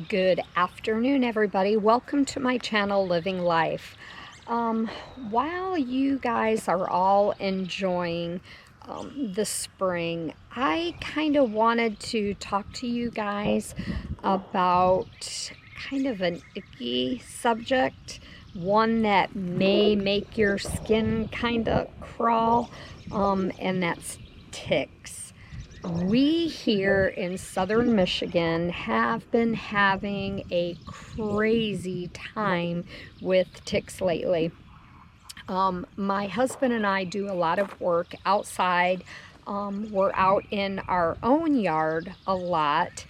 Good afternoon, everybody. Welcome to my channel, Living Life. While you guys are all enjoying the spring, I kind of wanted to talk to you guys about kind of an icky subject, one that may make your skin kind of crawl, and that's ticks. We here in southern Michigan have been having a crazy time with ticks lately. My husband and I do a lot of work outside. We're out in our own yard a lot.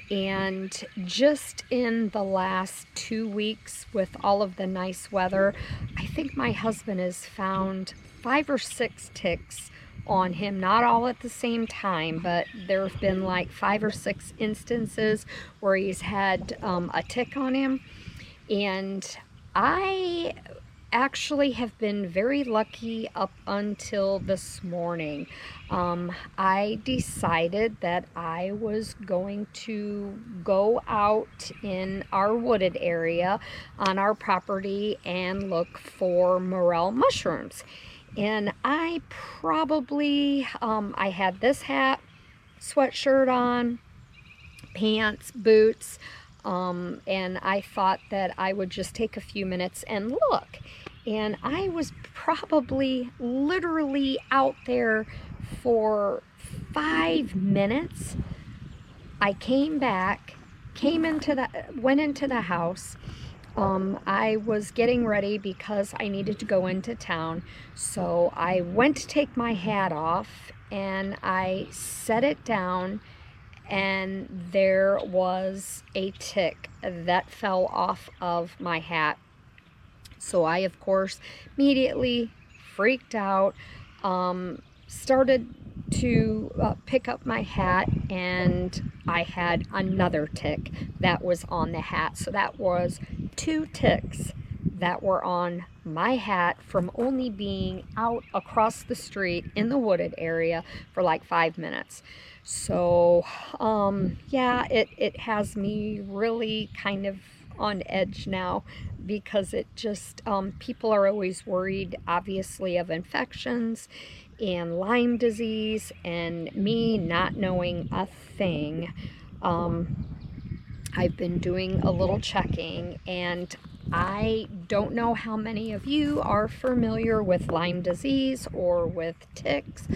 And just in the last 2 weeks with all of the nice weather, I think my husband has found 5 or 6 ticks on him, not all at the same time, but there have been like 5 or 6 instances where he's had a tick on him. And I actually have been very lucky up until this morning. I decided that I was going to go out in our wooded area on our property and look for morel mushrooms. And I had this hat, sweatshirt on, pants, boots, and I thought that I would just take a few minutes and look. And I was probably literally out there for 5 minutes. I came back, went into the house. I was getting ready because I needed to go into town. So I went to take my hat off and I set it down, and there was a tick that fell off of my hat. So I, of course, immediately freaked out, started to pick up my hat, and I had another tick that was on the hat. So that was 2 ticks that were on my hat from only being out across the street in the wooded area for like 5 minutes. So yeah, it has me really kind of on edge now, because it just people are always worried, obviously, of infections and Lyme disease, and me not knowing a thing. I've been doing a little checking, and I don't know how many of you are familiar with Lyme disease or with ticks,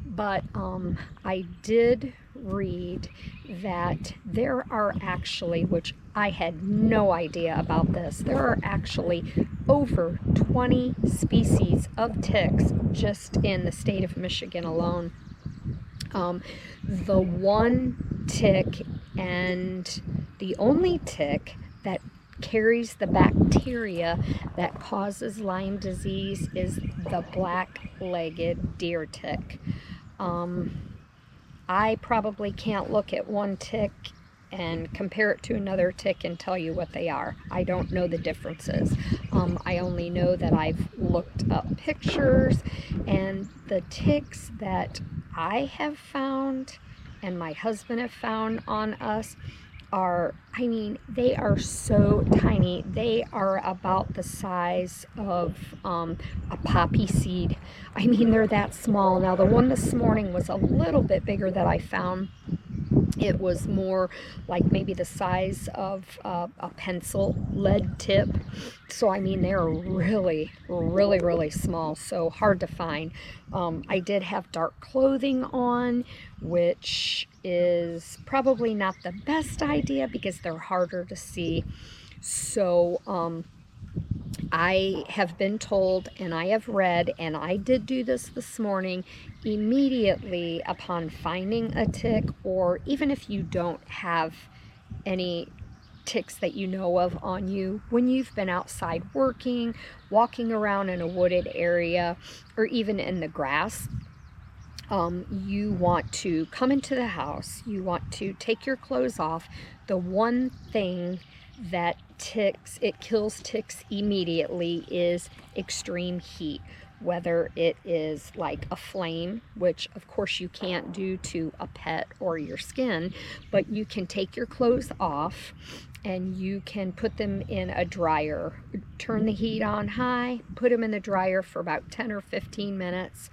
but I did read that there are actually, which I had no idea about this, there are actually over 20 species of ticks just in the state of Michigan alone. The one tick, and the only tick that carries the bacteria that causes Lyme disease, is the black-legged deer tick. I probably can't look at one tick and compare it to another tick and tell you what they are. I don't know the differences. I only know that I've looked up pictures, and the ticks that I have found and my husband have found on us are, I mean, they are so tiny. They are about the size of a poppy seed. I mean, they're that small. Now, the one this morning was a little bit bigger that I found. It was more like maybe the size of a pencil lead tip. So, I mean, they're really, really, really small, so hard to find. I did have dark clothing on, which is probably not the best idea because they're harder to see. So, I have been told, and I have read, and I did do this morning, immediately upon finding a tick, or even if you don't have any ticks that you know of on you, when you've been outside working, walking around in a wooded area, or even in the grass, you want to come into the house, you want to take your clothes off. The one thing that kills ticks immediately is extreme heat. whether it is like a flame, which of course you can't do to a pet or your skin, but you can take your clothes off and you can put them in a dryer. Turn the heat on high, put them in the dryer for about 10 or 15 minutes,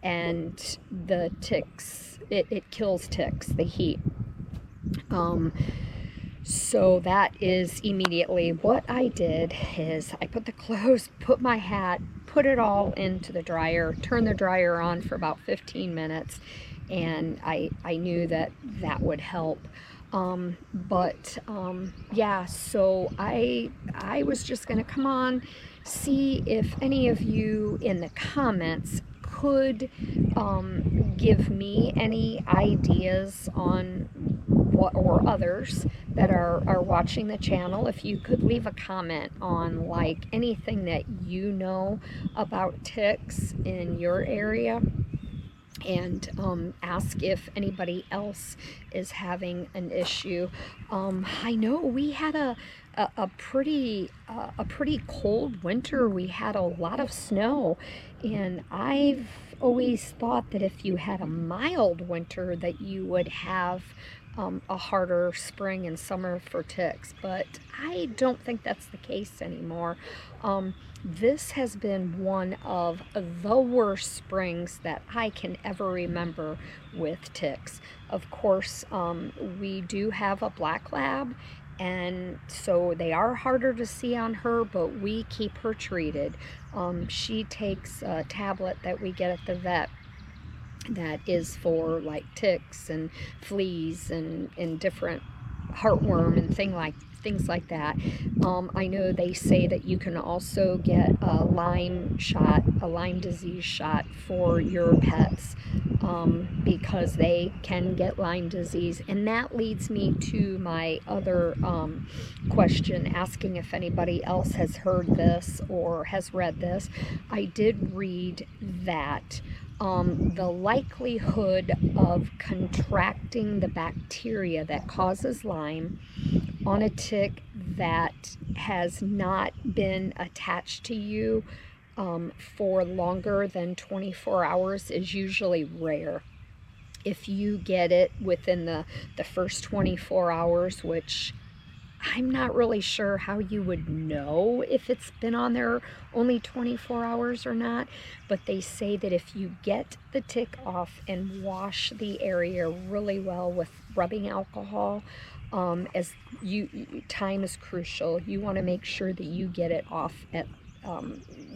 and the ticks, it kills ticks, the heat. So that is immediately what I did. Is I put the clothes, put my hat, put it all into the dryer, turn the dryer on for about 15 minutes, and I knew that that would help. Yeah, so I was just gonna come on, see if any of you in the comments could give me any ideas on what, or others that are watching the channel, if you could leave a comment on like anything that you know about ticks in your area, and ask if anybody else is having an issue. I know we had a pretty cold winter. We had a lot of snow, and I've always thought that if you had a mild winter that you would have a harder spring and summer for ticks, but I don't think that's the case anymore. This has been one of the worst springs that I can ever remember with ticks. Of course, we do have a black lab, and so they are harder to see on her, but we keep her treated. She takes a tablet that we get at the vet that is for like ticks and fleas and different heartworm and things like that. I know they say that you can also get a Lyme disease shot for your pets, because they can get Lyme disease. And that leads me to my other question, asking if anybody else has heard this or has read this. I did read that the likelihood of contracting the bacteria that causes Lyme on a tick that has not been attached to you for longer than 24 hours is usually rare. If you get it within the first 24 hours, which I'm not really sure how you would know if it's been on there only 24 hours or not, but they say that if you get the tick off and wash the area really well with rubbing alcohol, as time is crucial. You want to make sure that you get it off at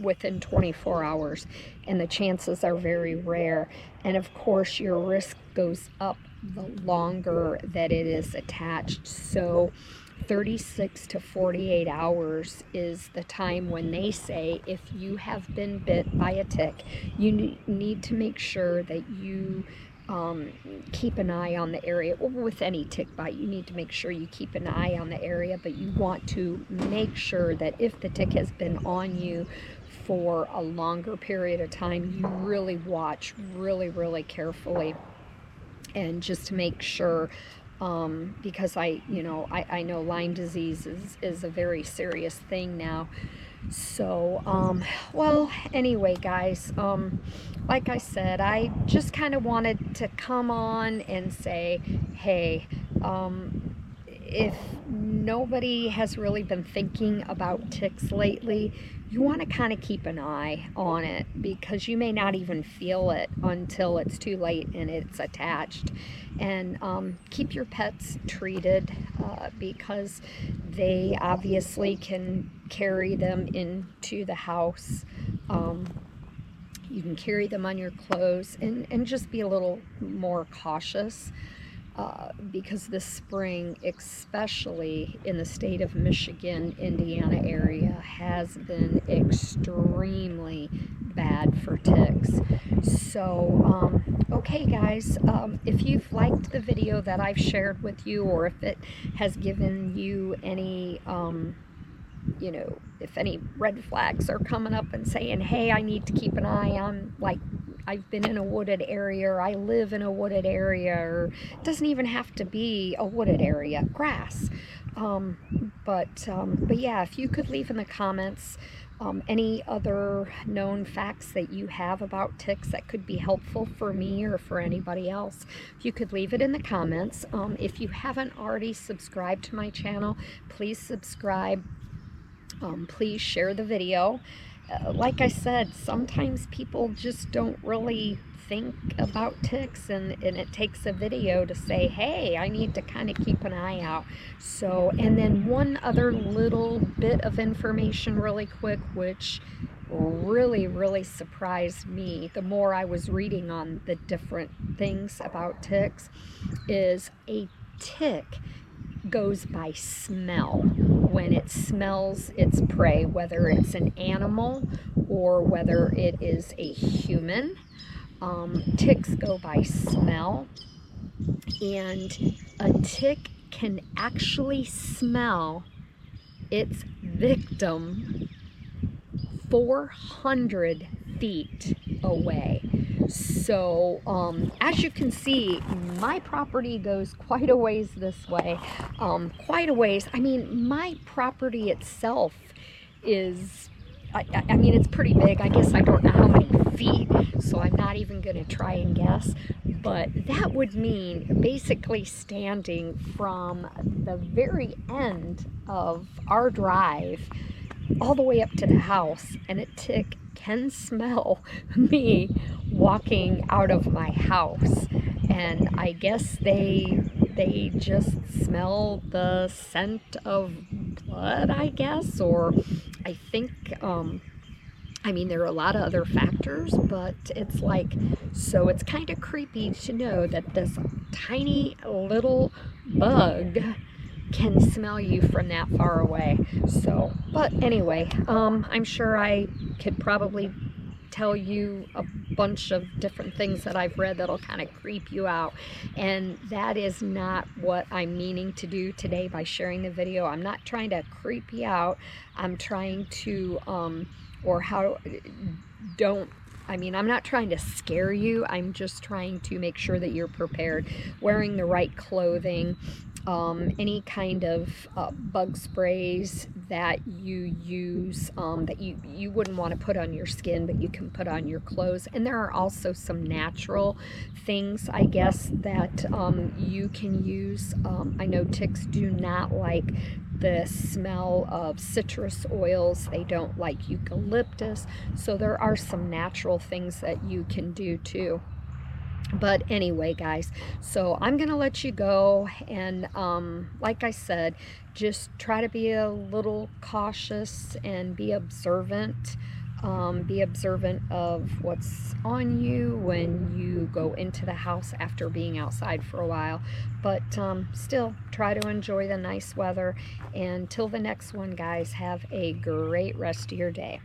within 24 hours, and the chances are very rare. And of course, your risk goes up the longer that it is attached. So 36 to 48 hours is the time when they say if you have been bit by a tick, you need to make sure that you keep an eye on the area. Or with any tick bite, you need to make sure you keep an eye on the area, but you want to make sure that if the tick has been on you for a longer period of time, you really watch really carefully, and just to make sure, because I know Lyme disease is a very serious thing now. So well, anyway guys, like I said, I just kind of wanted to come on and say, hey, if nobody has really been thinking about ticks lately, you want to kind of keep an eye on it, because you may not even feel it until it's too late and it's attached. And keep your pets treated, because they obviously can carry them into the house. You can carry them on your clothes, and just be a little more cautious. Because this spring, especially in the state of Michigan, Indiana area, has been extremely bad for ticks. So, okay guys, if you've liked the video that I've shared with you, or if it has given you any, if any red flags are coming up and saying, hey, I need to keep an eye on, like, I've been in a wooded area, or I live in a wooded area, or it doesn't even have to be a wooded area, grass. But yeah, if you could leave in the comments any other known facts that you have about ticks that could be helpful for me or for anybody else, you could leave it in the comments. If you haven't already subscribed to my channel, please subscribe. Please share the video. Like I said, sometimes people just don't really think about ticks, and it takes a video to say, hey, I need to kind of keep an eye out. So, and then one other little bit of information really quick, which really surprised me the more I was reading on the different things about ticks, is a tick goes by smell. When it smells its prey, whether it's an animal or whether it is a human, ticks go by smell, and a tick can actually smell its victim 400 feet away. So as you can see, my property goes quite a ways this way, quite a ways. I mean, my property itself is, I mean, it's pretty big. I guess I don't know how many feet, so I'm not even going to try and guess. But that would mean basically standing from the very end of our drive all the way up to the house, and a tick can smell me walking out of my house. And I guess they just smell the scent of blood, I guess, or I think I mean, there are a lot of other factors, but it's like, so it's kind of creepy to know that this tiny little bug can smell you from that far away. So, but anyway, I'm sure I could probably tell you a bunch of different things that I've read that'll kind of creep you out, and that is not what I'm meaning to do today by sharing the video. I'm not trying to creep you out. I'm trying to I'm not trying to scare you. I'm just trying to make sure that you're prepared, wearing the right clothing, any kind of bug sprays that you use that you wouldn't want to put on your skin, but you can put on your clothes. And there are also some natural things, I guess, that you can use. I know ticks do not like the smell of citrus oils. They don't like eucalyptus. So there are some natural things that you can do too. But anyway, guys, so I'm gonna let you go, and like I said, just try to be a little cautious and be observant. Be observant of what's on you when you go into the house after being outside for a while. But still, try to enjoy the nice weather. And till the next one, guys, have a great rest of your day.